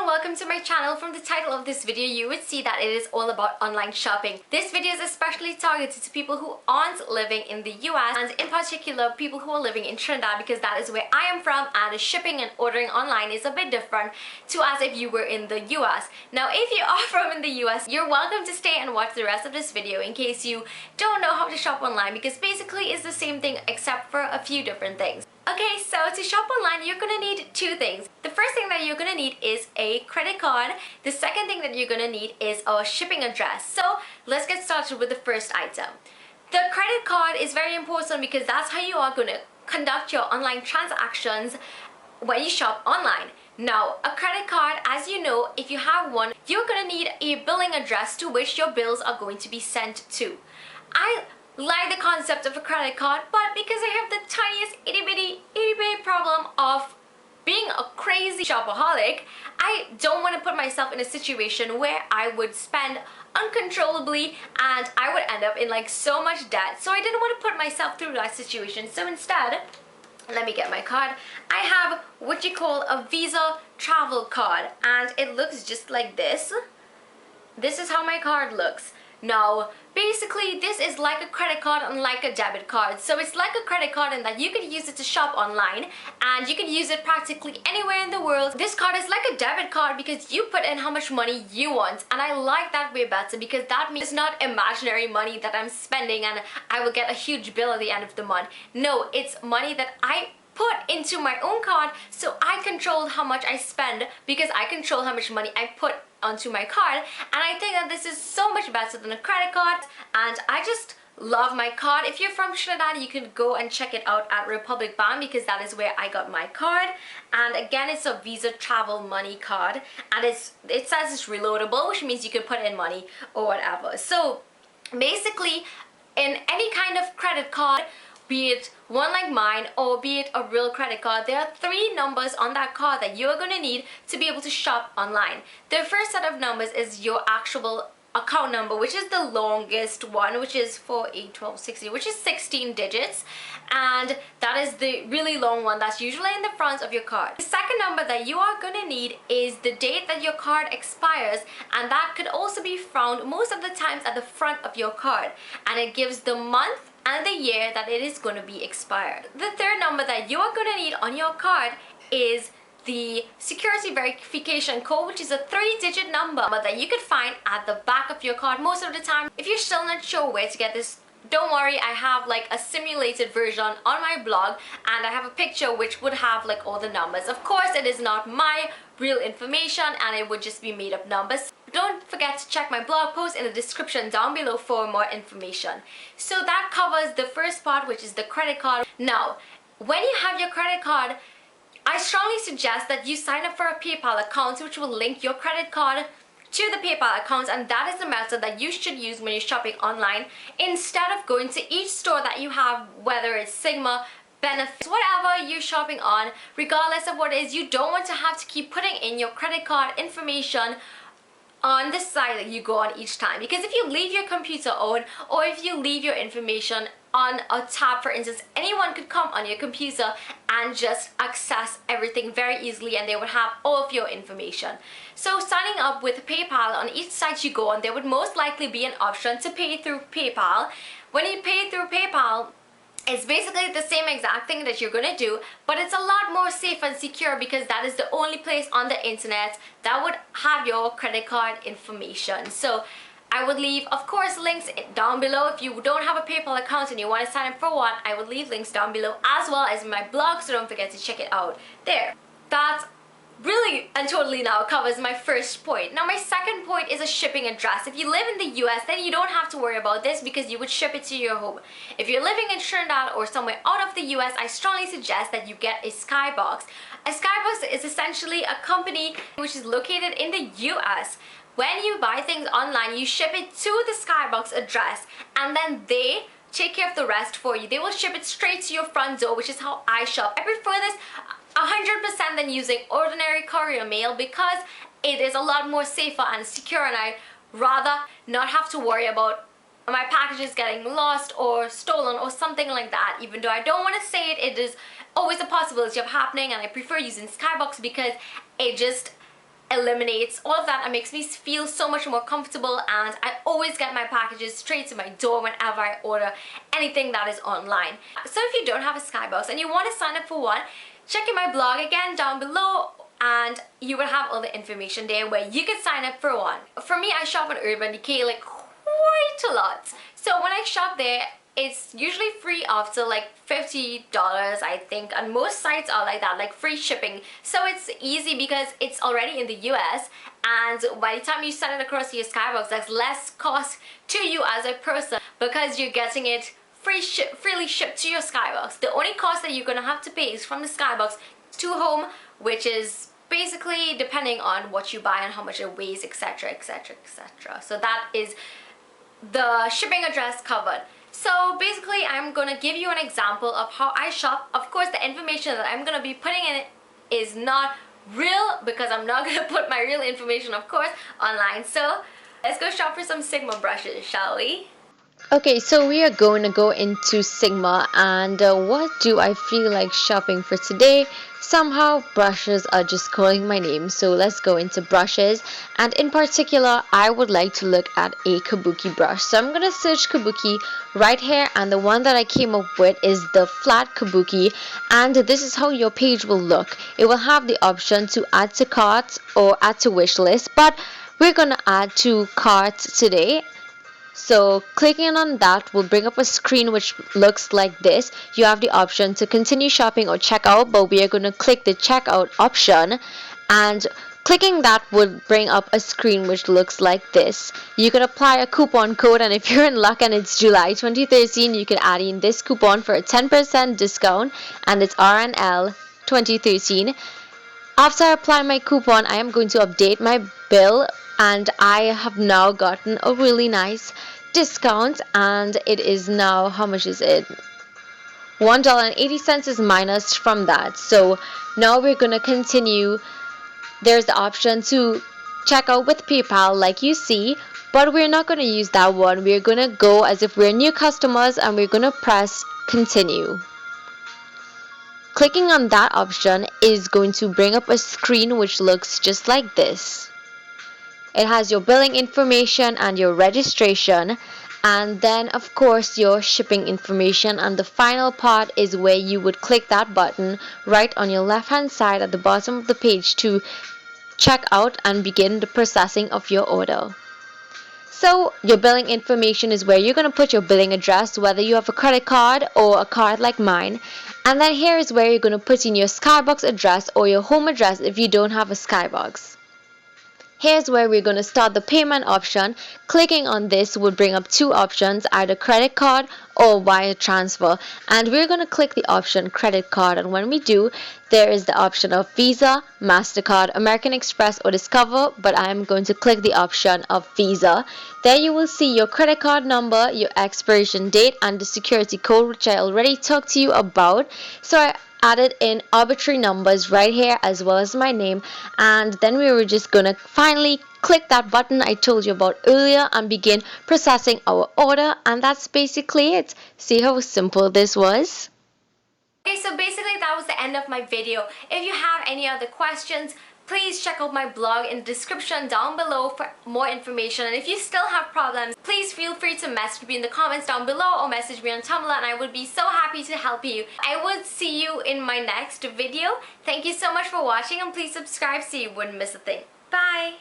welcome to my channel. From the title of this video, you would see that it is all about online shopping. This video is especially targeted to people who aren't living in the US, and in particular people who are living in Trinidad, because that is where I am from, and shipping and ordering online is a bit different to as if you were in the US. Now, if you are from in the US, you're welcome to stay and watch the rest of this video in case you don't know how to shop online, because basically it's the same thing except for a few different things. Okay, so to shop online, you're gonna need two things. The first thing that you're gonna need is a credit card. The second thing that you're gonna need is a shipping address. So let's get started with the first item. The credit card is very important because that's how you are gonna conduct your online transactions when you shop online. Now, a credit card, as you know, if you have one, you're gonna need a billing address to which your bills are going to be sent to. I like the concept of a credit card, but because I have the tiniest itty bitty problem of being a crazy shopaholic, I don't want to put myself in a situation where I would spend uncontrollably and I would end up in like so much debt. So I didn't want to put myself through that situation. So instead, let me get my card. I have what you call a Visa travel card, and it looks just like this. This is how my card looks. Now, basically, this is like a credit card and like a debit card. So it's like a credit card in that you could use it to shop online, and you can use it practically anywhere in the world. This card is like a debit card because you put in how much money you want, and I like that way better because that means it's not imaginary money that I'm spending and I will get a huge bill at the end of the month. No, it's money that I put into my own card, so I control how much I spend because I control how much money I put onto my card. And I think that this is so much better than a credit card, and I just love my card. If you're from Trinidad, you can go and check it out at Republic Bank because that is where I got my card. And again, it's a Visa travel money card, and it says it's reloadable, which means you can put in money or whatever. So basically, in any kind of credit card, be it one like mine or be it a real credit card, there are three numbers on that card that you're going to need to be able to shop online. The first set of numbers is your actual account number, which is the longest one, which is 4, 8, 12, 16, which is 16 digits, and that is the really long one that's usually in the front of your card. The second number that you are going to need is the date that your card expires, and that could also be found most of the times at the front of your card, and it gives the month and the year that it is going to be expired. The third number that you are going to need on your card is the security verification code, which is a 3-digit number that you could find at the back of your card most of the time. If you're still not sure where to get this, don't worry, I have like a simulated version on my blog, and I have a picture which would have like all the numbers. Of course, it is not my real information and it would just be made up numbers. Don't forget to check my blog post in the description down below for more information. So that covers the first part, which is the credit card. Now, when you have your credit card, I strongly suggest that you sign up for a PayPal account, which will link your credit card to the PayPal account, and that is the method that you should use when you're shopping online, instead of going to each store that you have, whether it's Sigma, Benefits, whatever you're shopping on. Regardless of what it is, you don't want to have to keep putting in your credit card information on the site that you go on each time, because if you leave your computer on, or if you leave your information on a tab, for instance, anyone could come on your computer and just access everything very easily, and they would have all of your information. So signing up with PayPal, on each site you go on, there would most likely be an option to pay through PayPal. When you pay through PayPal, it's basically the same exact thing that you're gonna do, but it's a lot more safe and secure because that is the only place on the internet that would have your credit card information. So I would leave, of course, links down below. If you don't have a PayPal account and you want to sign up for one, I would leave links down below, as well as my blog, so don't forget to check it out there. That really and totally now covers my first point. Now, my second point is a shipping address. If you live in the US, then you don't have to worry about this because you would ship it to your home. If you're living in Trinidad or somewhere out of the US, I strongly suggest that you get a skybox. A skybox is essentially a company which is located in the US. When you buy things online, you ship it to the skybox address, and then they take care of the rest for you. They will ship it straight to your front door, which is how I shop. I prefer this 100% than using ordinary courier mail because it is a lot more safer and secure, and I rather not have to worry about my packages getting lost or stolen or something like that. Even though I don't want to say it, it is always a possibility of happening, and I prefer using Skybox because it just eliminates all of that and makes me feel so much more comfortable, and I always get my packages straight to my door whenever I order anything that is online. So if you don't have a Skybox and you want to sign up for one, check in my blog again down below, and you will have all the information there where you can sign up for one. For me, I shop on Urban Decay like quite a lot. So when I shop there, it's usually free after like $50, I think, and most sites are like that, like free shipping. So it's easy because it's already in the US, and by the time you send it across to your Skybox, there's less cost to you as a person because you're getting it freely shipped to your Skybox. The only cost that you're gonna have to pay is from the Skybox to home, which is basically depending on what you buy and how much it weighs, etc, etc, etc. So that is the shipping address covered. So basically, I'm gonna give you an example of how I shop. Of course, the information that I'm gonna be putting in it is not real because I'm not gonna put my real information, of course, online. So let's go shop for some Sigma brushes, shall we? Okay, so we are going to go into Sigma, and what do I feel like shopping for today? Somehow brushes are just calling my name, so let's go into brushes, and in particular I would like to look at a kabuki brush. So I'm going to search kabuki right here, and the one that I came up with is the flat kabuki, and this is how your page will look. It will have the option to add to cart or add to wish list, but we're going to add to cart today. So clicking on that will bring up a screen which looks like this. You have the option to continue shopping or check out, but we are going to click the checkout option, and clicking that would bring up a screen which looks like this. You can apply a coupon code, and if you're in luck and it's July 2013, you can add in this coupon for a 10% discount, and it's RNL 2013. After I apply my coupon, I am going to update my bill, and I have now gotten a really nice discount, and it is now, how much is it? $1.80 is minus from that. So now we're going to continue. There's the option to check out with PayPal like you see, but we're not going to use that one. We're going to go as if we're new customers, and we're going to press continue. Clicking on that option is going to bring up a screen which looks just like this. It has your billing information and your registration, and then of course your shipping information, and the final part is where you would click that button right on your left hand side at the bottom of the page to check out and begin the processing of your order. So your billing information is where you're going to put your billing address, whether you have a credit card or a card like mine. And then here is where you're going to put in your Skybox address or your home address if you don't have a Skybox. Here's where we're going to start the payment option. Clicking on this would bring up two options, either credit card or wire transfer. And we're going to click the option credit card. And when we do, there is the option of Visa, MasterCard, American Express or Discover. But I'm going to click the option of Visa. There you will see your credit card number, your expiration date, and the security code, which I already talked to you about. So I added in arbitrary numbers right here as well as my name, and then we were just gonna finally click that button I told you about earlier and begin processing our order, and that's basically it. See how simple this was? Okay, so basically that was the end of my video. If you have any other questions, please check out my blog in the description down below for more information. And if you still have problems, please feel free to message me in the comments down below or message me on Tumblr, and I would be so happy to help you. I would see you in my next video. Thank you so much for watching, and please subscribe so you wouldn't miss a thing. Bye!